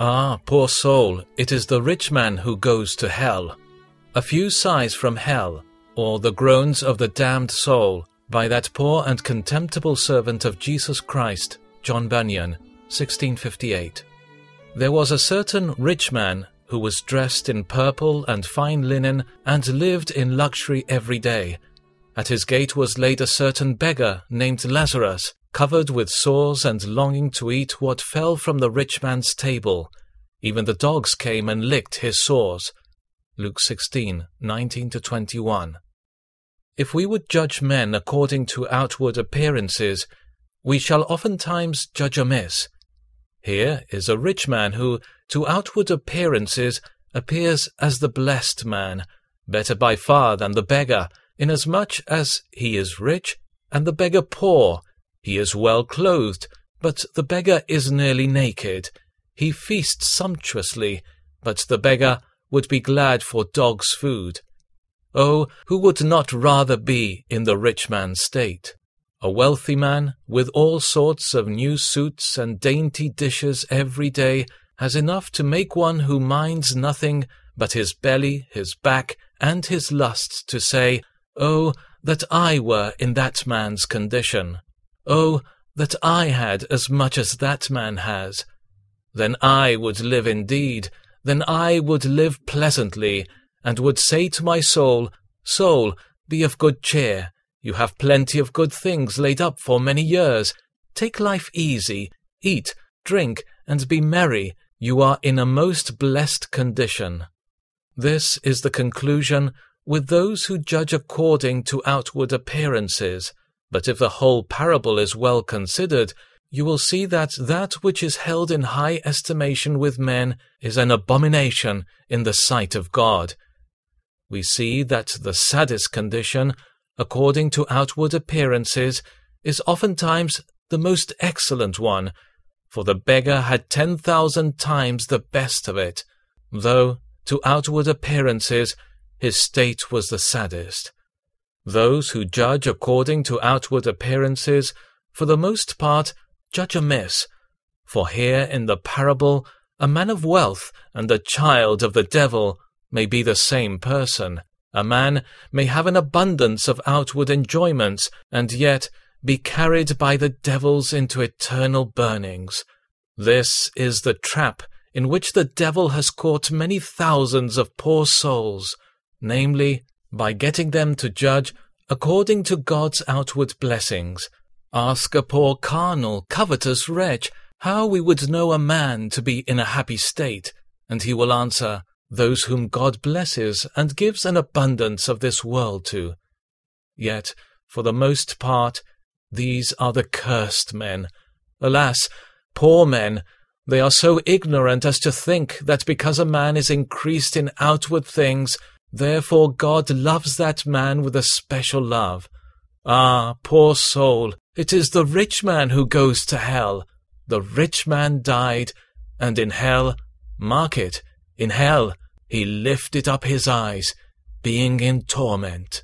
Ah, poor soul, it is the rich man who goes to hell. A few sighs from hell, or the groans of the damned soul, by that poor and contemptible servant of Jesus Christ, John Bunyan, 1658. There was a certain rich man who was dressed in purple and fine linen, and lived in luxury every day. At his gate was laid a certain beggar named Lazarus, covered with sores and longing to eat what fell from the rich man's table. Even the dogs came and licked his sores. Luke 16:19-21. If we would judge men according to outward appearances, we shall oftentimes judge amiss. Here is a rich man who, to outward appearances, appears as the blessed man, better by far than the beggar, inasmuch as he is rich and the beggar poor. He is well clothed, but the beggar is nearly naked. He feasts sumptuously, but the beggar would be glad for dogs' food. Oh, who would not rather be in the rich man's state? A wealthy man, with all sorts of new suits and dainty dishes every day, has enough to make one who minds nothing but his belly, his back, and his lusts to say, "Oh, that I were in that man's condition! Oh, that I had as much as that man has! Then I would live indeed, then I would live pleasantly, and would say to my soul, Soul, be of good cheer. You have plenty of good things laid up for many years. Take life easy, eat, drink, and be merry. You are in a most blessed condition." This is the conclusion with those who judge according to outward appearances. But if the whole parable is well considered, you will see that that which is held in high estimation with men is an abomination in the sight of God. We see that the saddest condition, according to outward appearances, is oftentimes the most excellent one, for the beggar had 10,000 times the best of it, though, to outward appearances, his state was the saddest. Those who judge according to outward appearances, for the most part, judge amiss, for here in the parable a man of wealth and a child of the devil may be the same person. A man may have an abundance of outward enjoyments, and yet be carried by the devils into eternal burnings. This is the trap in which the devil has caught many thousands of poor souls, namely, by getting them to judge according to God's outward blessings. Ask a poor carnal, covetous wretch how we would know a man to be in a happy state, and he will answer, "Those whom God blesses and gives an abundance of this world to." Yet, for the most part, these are the cursed men. Alas, poor men! They are so ignorant as to think that because a man is increased in outward things, therefore God loves that man with a special love. Ah, poor soul! It is the rich man who goes to hell. The rich man died, and in hell, mark it, in hell, he lifted up his eyes, being in torment.